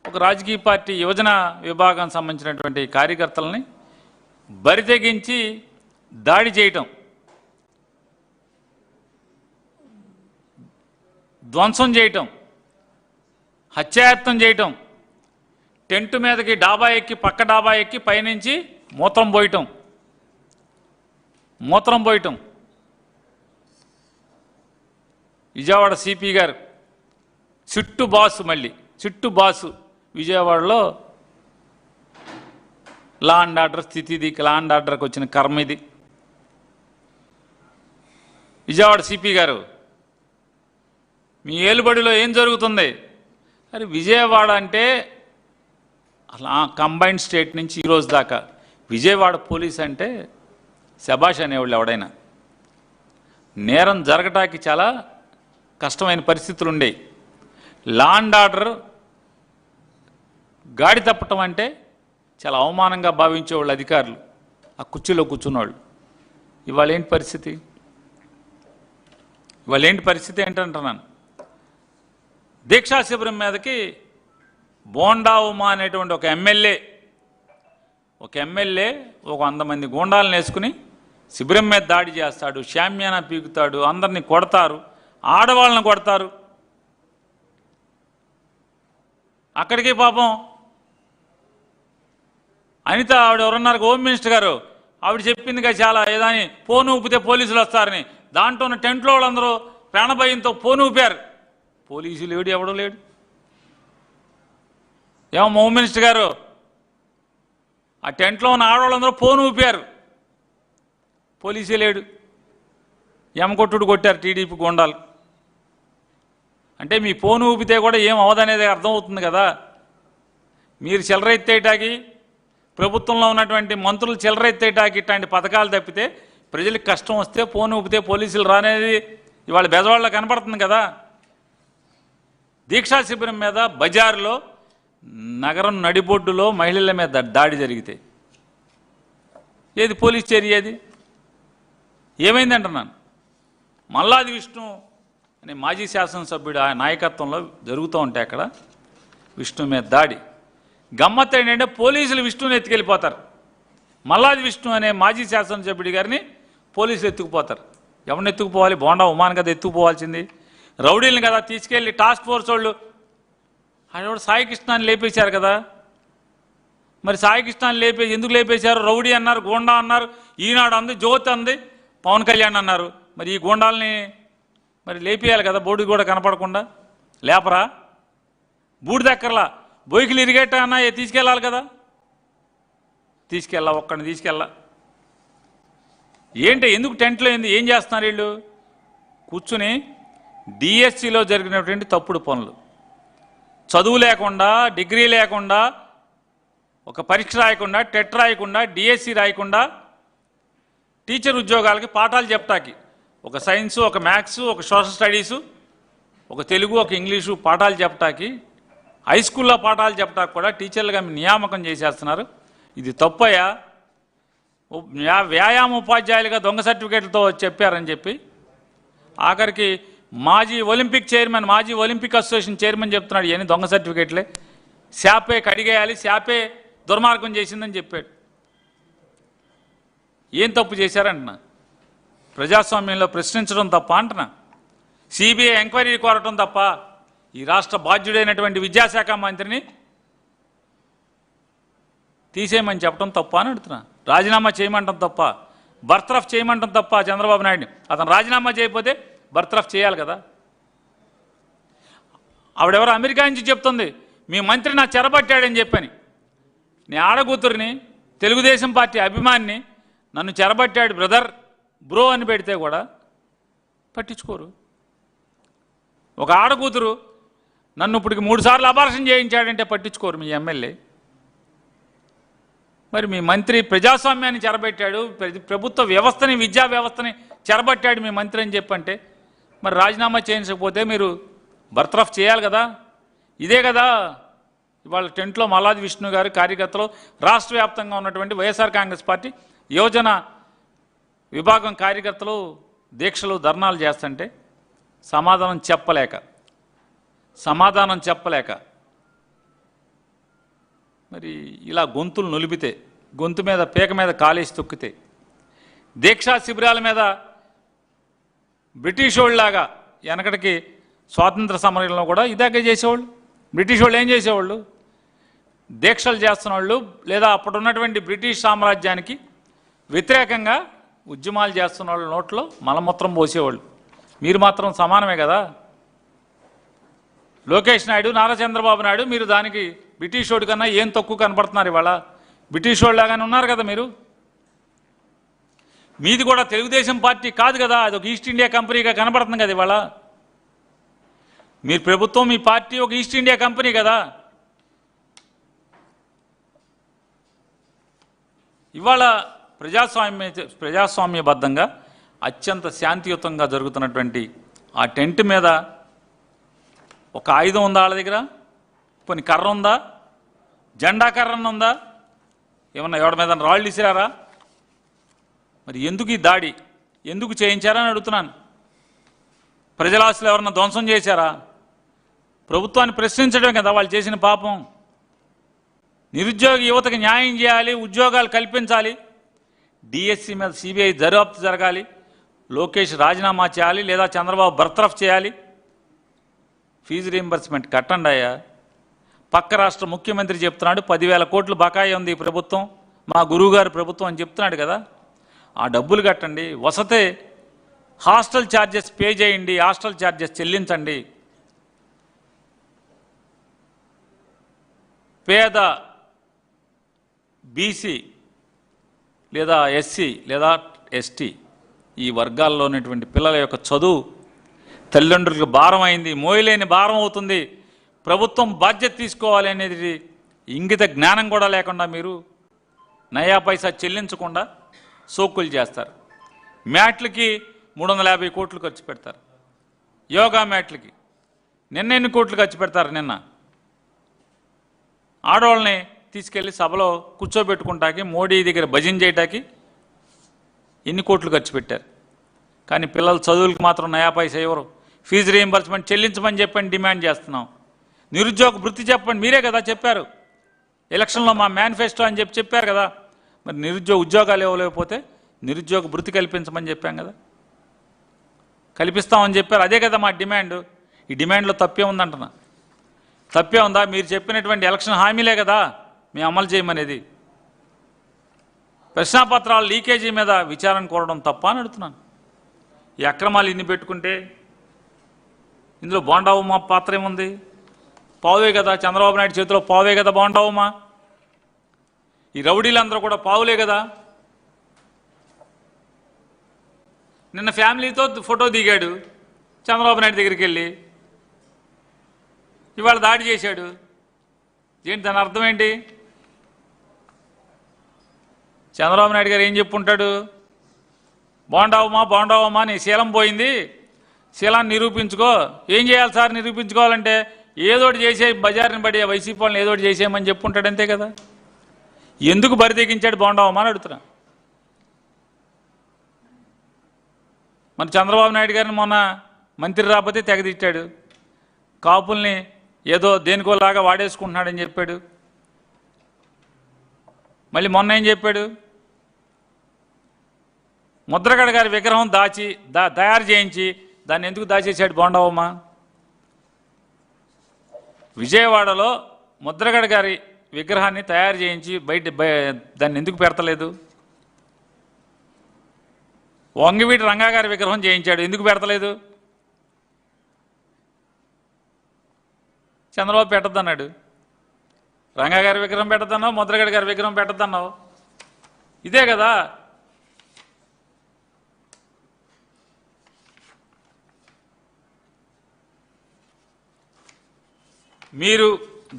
ఒక రాజకీయ పార్టీ యువజన విభాగం సంబంధించినటువంటి కార్యకర్తలని బరితెగించి దాడి చేయటం, ధ్వంసం చేయటం, హత్యాయత్నం చేయటం, టెంట్ మీదకి డాబా ఎక్కి పక్క డాబా ఎక్కి పైనుంచి మూత్రం పోయటం విజయవాడ సిపి గారు చిట్టు బాసు విజయవాడలో లా అండ్ ఆర్డర్ స్థితి, ఇది లా అండ్ ఆర్డర్కి వచ్చిన కర్మ ఇది. విజయవాడ సిపి గారు, మీ ఏలుబడిలో ఏం జరుగుతుంది? అరే విజయవాడ అంటే అలా కంబైన్డ్ స్టేట్ నుంచి ఈరోజు దాకా విజయవాడ పోలీస్ అంటే శబాష్ అనేవాళ్ళు ఎవడైనా. నేరం జరగటానికి చాలా కష్టమైన పరిస్థితులు ఉండేవి. లా అండ్ ఆర్డర్ గాడి తప్పటం అంటే చాలా అవమానంగా భావించేవాళ్ళు అధికారులు, ఆ కుర్చీలో కూర్చున్నవాళ్ళు. ఇవాళ ఏంటి పరిస్థితి ఏంటంటున్నాను. దీక్షా శిబిరం మీదకి బోండా ఉమా అనేటువంటి ఒక ఎమ్మెల్యే ఒక 100 మంది గూండాలను వేసుకుని శిబిరం మీద దాడి చేస్తాడు, షామ్యానా పీకుతాడు, అందరినీ కొడతారు, ఆడవాళ్ళని కొడతారు. అక్కడికి పాపం అనిత ఆవిడ ఎవరన్నారు, హోమ్ మినిస్టర్ గారు, ఆవిడ చెప్పిందిగా చాలా ఏదని ఫోన్ ఊపితే పోలీసులు వస్తారని. దాంట్లో ఉన్న టెంట్లో వాళ్ళందరూ ప్రాణభయంతో ఫోన్ ఊపారు. పోలీసులు లేడు, ఎవడో లేడు. ఏమో హోమ్ మినిస్టర్ గారు, ఆ టెంట్లో ఉన్న ఆడవాళ్ళందరూ ఫోన్ ఊపారు, పోలీసే లేడు. ఎమకొట్టుడు కొట్టారు టీడీపీ గూండాలు. అంటే మీ ఫోన్ ఊపితే కూడా ఏం అవదనేది అర్థమవుతుంది కదా. మీరు చిల్లరెత్తేటాకి, ప్రభుత్వంలో ఉన్నటువంటి మంత్రులు చిల్లరెత్తేటాకి ఇట్లాంటి పథకాలు తప్పితే ప్రజలకు కష్టం వస్తే ఫోన్ ఊపితే పోలీసులు రానేది ఇవాళ బెజవాడలో కనపడుతుంది కదా. దీక్షా శిబిరం మీద బజారులో నగరం నడిబొడ్డులో మహిళల మీద దాడి జరిగితే ఏది పోలీస్ చర్య? ఏది ఏమైంది అంటున్నాను. మల్లాది విష్ణు అనే మాజీ శాసనసభ్యుడు ఆ నాయకత్వంలో జరుగుతూ ఉంటే అక్కడ విష్ణు మీద దాడి. గమ్మత్ ఏంటంటే పోలీసులు విష్ణుని ఎత్తుకెళ్ళిపోతారు. మల్లాది విష్ణు అనే మాజీ శాసనసభ్యుడి గారిని పోలీసులు ఎత్తుకుపోతారు. ఎవరిని ఎత్తుకుపోవాలి? బోండా ఉమాన్ కదా ఎత్తుకుపోవాల్సింది. రౌడీలను కదా తీసుకెళ్ళి టాస్క్ ఫోర్స్ వాళ్ళు ఆడవాడు సాయికృష్ణాన్ని లేపేశారు కదా. మరి సాయికృష్ణాన్ని ఎందుకు లేపేశారు? రౌడీ అన్నారు, గూండా అన్నారు, ఈనాడు అంది, జ్యోతి అంది, పవన్ కళ్యాణ్ అన్నారు. మరి ఈ గూండాలని మరి లేపేయాలి కదా, బోర్డు కూడా కనపడకుండా. లేపరా? బూడిదక్కర్లా, బొయ్యిలు ఇరిగేట అన్నా తీసుకెళ్ళాలి కదా. ఒక్కడిని తీసుకెళ్ళా. ఏంటి, ఎందుకు టెంట్లో ఏం చేస్తున్నారు వీళ్ళు? కూర్చుని డిఎస్సిలో జరిగినటువంటి తప్పుడు పనులు, చదువు లేకుండా, డిగ్రీ లేకుండా, ఒక పరీక్ష రాయకుండా, టెట్ రాయకుండా, డిఎస్సి రాయకుండా టీచర్ ఉద్యోగాలకి పాఠాలు చెప్తాకి ఒక సైన్సు, ఒక మ్యాథ్స్, ఒక సోషల్ స్టడీసు, ఒక తెలుగు, ఒక ఇంగ్లీషు పాఠాలు చెప్తాకి, హై స్కూల్లో పాఠాలు చెప్తాకి కూడా టీచర్లుగా నియామకం చేసేస్తున్నారు. ఇది తప్పయ్యా. వ్యాయామ ఉపాధ్యాయులుగా దొంగ సర్టిఫికేట్లతో చెప్పారని చెప్పి ఆఖరికి మాజీ ఒలింపిక్ అసోసియేషన్ చైర్మన్ చెప్తున్నాడు ఇవన్నీ దొంగ సర్టిఫికేట్లే, శాపే కడిగేయాలి, శాపే దుర్మార్గం చేసిందని చెప్పాడు. ఏం తప్పు చేశారంటున్నా? ప్రజాస్వామ్యంలో ప్రశ్నించడం తప్ప అంటున్నా? సిబిఐ ఎంక్వైరీ కోరటం తప్ప? ఈ రాష్ట్ర బాధ్యుడైనటువంటి విద్యాశాఖ మంత్రిని తీసేయమని చెప్పడం తప్ప అని అడుగుతున్నా. రాజీనామా చేయమంటాం తప్ప? బర్తరఫ్ చేయమంటాం తప్ప? చంద్రబాబు నాయుడిని అతను రాజీనామా చేయకపోతే బర్తరఫ్ చేయాలి కదా. ఆవిడెవరో అమెరికా నుంచి చెప్తుంది, మీ మంత్రి నా చెరబట్టాడని చెప్పని. నీ ఆడకూతురిని, తెలుగుదేశం పార్టీ అభిమానిని నన్ను చెరబట్టాడు బ్రో అని పెడితే కూడా పట్టించుకోరు. ఒక ఆడకూతురు నన్ను ఇప్పటికి 3 సార్లు అబార్షన్ చేయించాడంటే పట్టించుకోరు మీ ఎమ్మెల్యే. మరి మీ మంత్రి ప్రజాస్వామ్యాన్ని చెరబట్టాడు, ప్రభుత్వ వ్యవస్థని, విద్యా వ్యవస్థని చెరబట్టాడు మీ మంత్రి అని చెప్పంటే మరి రాజీనామా చేయించకపోతే మీరు బర్తరఫ్ చేయాలి కదా. ఇదే కదా ఇవాళ టెంట్లో మల్లాది విష్ణు గారు కార్యకర్తలు, రాష్ట్ర వ్యాప్తంగా ఉన్నటువంటి వైఎస్ఆర్ కాంగ్రెస్ పార్టీ యువజన విభాగం కార్యకర్తలు దీక్షలు, ధర్నాలు చేస్తుంటే సమాధానం చెప్పలేక మరి ఇలా గొంతులు నొలిపితే, గొంతు మీద పీక మీద కాలేసి తొక్కితే, దీక్షా శిబిరాల మీద బ్రిటిష్ వాళ్ళలాగా వెనకటికి స్వాతంత్ర సమరంలో కూడా ఇదాకే చేసేవాళ్ళు. బ్రిటిష్ వాళ్ళు ఏం చేసేవాళ్ళు? దీక్షలు చేస్తున్న వాళ్ళు లేదా అప్పుడున్నటువంటి బ్రిటిష్ సామ్రాజ్యానికి వ్యతిరేకంగా ఉద్యమాలు చేస్తున్న వాళ్ళ నోట్లో మలమూత్రం పోసేవాళ్ళు. మీరు మాత్రం సమానమే కదా. లోకేష్ నాయుడు, నారా చంద్రబాబు నాయుడు, మీరు దానికి బ్రిటిష్ వాడి కన్నా ఏం తక్కువ కనపడుతున్నారు ఇవాళ? బ్రిటిష్ వాళ్ళలాగానే ఉన్నారు కదా మీరు. మీది కూడా తెలుగుదేశం పార్టీ కాదు కదా, అది ఒక ఈస్ట్ ఇండియా కంపెనీగా కనపడుతుంది కదా ఇవాళ. మీరు ప్రభుత్వం, మీ పార్టీ ఒక ఈస్ట్ ఇండియా కంపెనీ కదా. ఇవాళ ప్రజాస్వామ్యబద్ధంగా అత్యంత శాంతియుతంగా జరుగుతున్నటువంటి ఆ టెంట్ మీద ఒక ఆయుధం ఉందా వాళ్ళ దగ్గర? కొన్ని కర్ర ఉందా? జెండా కర్రన్న ఉందా? ఏమన్నా ఎవరి మీద రాళ్ళు ఇసిరారా? మరి ఎందుకు ఈ దాడి? ఎందుకు చేయించారని అడుగుతున్నాను. ప్రజల ఆస్తులు ఎవరన్నా ధ్వంసం చేశారా? ప్రభుత్వాన్ని ప్రశ్నించడమే కదా వాళ్ళు చేసిన పాపం. నిరుద్యోగ యువతకు న్యాయం చేయాలి, ఉద్యోగాలు కల్పించాలి, డిఎస్సి మీద సిబిఐ దర్యాప్తు జరగాలి, లోకేష్ రాజీనామా చేయాలి లేదా చంద్రబాబు బర్తరఫ్ చేయాలి, ఫీజు రీయింబర్స్మెంట్ కట్టండి అయ్యా. పక్క రాష్ట్ర ముఖ్యమంత్రి చెప్తున్నాడు 10,000 కోట్లు బకాయి ఉంది ఈ ప్రభుత్వం, మా గురువుగారి ప్రభుత్వం అని చెప్తున్నాడు కదా. ఆ డబ్బులు కట్టండి. వసతే హాస్టల్ ఛార్జెస్ పే చేయండి, హాస్టల్ ఛార్జెస్ చెల్లించండి. పేద బీసీ లేదా ఎస్సీ లేదా ఎస్టీ ఈ వర్గాల్లో ఉన్నటువంటి పిల్లల యొక్క చదువు తల్లిదండ్రులకు భారం అయింది, మోయలేని భారం అవుతుంది. ప్రభుత్వం బాధ్యత తీసుకోవాలి అనేది ఇంగిత జ్ఞానం కూడా లేకుండా మీరు నయా పైసా చెల్లించకుండా సోకులు చేస్తారు. మ్యాట్లకి 350 కోట్లు ఖర్చు పెడతారు. యోగా మ్యాట్లకి ఎన్ని కోట్లు ఖర్చు పెడతారు? నిన్న ఆడవాళ్ళని తీసుకెళ్ళి సభలో కూర్చోబెట్టుకుంటాకి, మోడీ దగ్గర భజన చేయటానికి ఎన్ని కోట్లు ఖర్చు పెట్టారు. కానీ పిల్లల చదువులకు మాత్రం నయా పైసా ఎవరు? ఫీజు రీయింబర్స్మెంట్ చెల్లించమని చెప్పని డిమాండ్ చేస్తున్నాం. నిరుద్యోగ వృత్తి చెప్పండి, మీరే కదా చెప్పారు ఎలక్షన్లో, మా మేనిఫెస్టో అని చెప్పారు కదా. మరి ఉద్యోగాలు ఇవ్వలేకపోతే నిరుద్యోగ వృత్తి కల్పించమని చెప్పాం కదా, కల్పిస్తామని చెప్పారు. అదే కదా మా డిమాండ్. ఈ డిమాండ్లో తప్పే ఉందంటున్నా. తప్పే ఉందా? మీరు చెప్పినటువంటి ఎలక్షన్ హామీలే కదా మేము అమలు చేయమనేది. ప్రశ్నాపత్రాల లీకేజీ మీద విచారణ కోరడం తప్ప అని అడుగుతున్నాను. ఈ అక్రమాలు ఇన్ని పెట్టుకుంటే ఇందులో బోండావుమ్మ పాత్ర ఏముంది? పావులే కదా, చంద్రబాబు నాయుడు చేతిలో పావే కదా బోండావుమ్మ. ఈ రౌడీలందరూ కూడా పావులే కదా. నిన్న ఫ్యామిలీతో ఫోటో దిగాడు చంద్రబాబు నాయుడు దగ్గరికి వెళ్ళి, ఇవాళ దాడి చేశాడు. ఏంటి దాని అర్థం ఏంటి? చంద్రబాబు నాయుడు గారు ఏం చెప్పుంటాడు? బాగుండావమ్మా నీ శీలం పోయింది, శీలాన్ని నిరూపించుకో. ఏం చేయాలి సార్ నిరూపించుకోవాలంటే? ఏదోటి చేసే, బజార్ని పడి వైసీపీ వాళ్ళని ఏదోటి చేసేయమని చెప్పుంటాడు, అంతే కదా. ఎందుకు బరి తెగించాడు బాగుండావమ్మా అని అడుగుతున్నా. మరి చంద్రబాబు నాయుడు గారిని మొన్న మంత్రి రాకపోతే తెగదిచ్చాడు, కాపుల్ని ఏదో దేనికోలాగా వాడేసుకుంటున్నాడని చెప్పాడు. మళ్ళీ మొన్న ఏం చెప్పాడు? ముద్రగడ గారి విగ్రహం తయారు చేయించి దాన్ని ఎందుకు దాచేశాడు బోండావమ్మ? విజయవాడలో ముద్రగడ గారి విగ్రహాన్ని తయారు చేయించి దాన్ని ఎందుకు పెడతలేదు? వంగవీటి రంగా గారి విగ్రహం చేయించాడు, ఎందుకు పెడతలేదు? చంద్రబాబు పెట్టద్దన్నాడు. రంగా గారి విగ్రహం పెట్టద్దన్నావు, ముద్రగడ గారి విగ్రహం పెట్టద్దన్నావు. ఇదే కదా. మీరు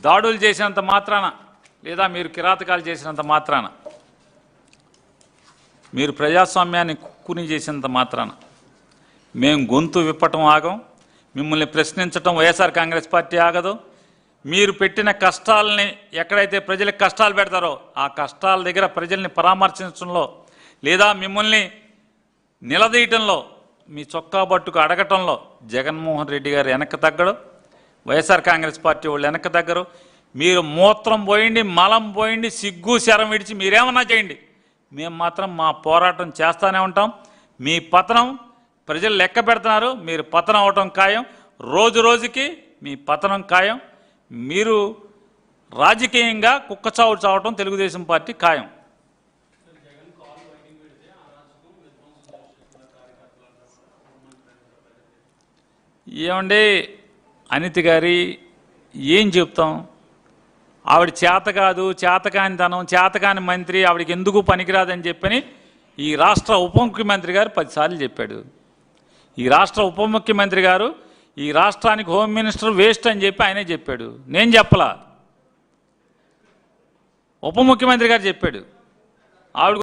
దాడులు చేసినంత మాత్రాన లేదా మీరు కిరాతకాలు చేసినంత మాత్రాన, మీరు ప్రజాస్వామ్యాన్ని కుక్కుని చేసినంత మాత్రాన మేము గొంతు విప్పటం ఆగం, మిమ్మల్ని ప్రశ్నించటం వైఎస్ఆర్ కాంగ్రెస్ పార్టీ ఆగదు. మీరు పెట్టిన కష్టాలని ఎక్కడైతే ప్రజలకు కష్టాలు పెడతారో ఆ కష్టాల దగ్గర ప్రజల్ని పరామర్శించడంలో లేదా మిమ్మల్ని నిలదీయటంలో, మీ చొక్కా బట్టుకు అడగటంలో జగన్మోహన్ రెడ్డి గారు వెనక్కి తగ్గడు, వైఎస్ఆర్ కాంగ్రెస్ పార్టీ వాళ్ళు వెనక్కి తగ్గరు. మీరు మూత్రం పోయిండి, మలం పోయిండి, సిగ్గు శరం విడిచి మీరేమన్నా చేయండి, మేము మాత్రం మా పోరాటం చేస్తూనే ఉంటాం. మీ పతనం ప్రజలు లెక్క పెడుతున్నారు, మీరు పతనం అవటం ఖాయం, రోజు రోజుకి మీ పతనం ఖాయం. మీరు రాజకీయంగా కుక్కచావు చావటం తెలుగుదేశం పార్టీ ఖాయం. ఏమండి అనిత గారి ఏం చెప్తాం? ఆవిడ చేత కాదు, చేతకానితనం, చేతకాని మంత్రి, ఆవిడకి ఎందుకు పనికిరాదని చెప్పని ఈ రాష్ట్ర ఉప ముఖ్యమంత్రి గారు 10 సార్లు చెప్పాడు. ఈ రాష్ట్ర ఉప ముఖ్యమంత్రి గారు ఈ రాష్ట్రానికి హోమ్ మినిస్టర్ వేస్ట్ అని చెప్పి ఆయనే చెప్పాడు, నేను చెప్పలా, ఉప ముఖ్యమంత్రి గారు చెప్పాడు. ఆవిడ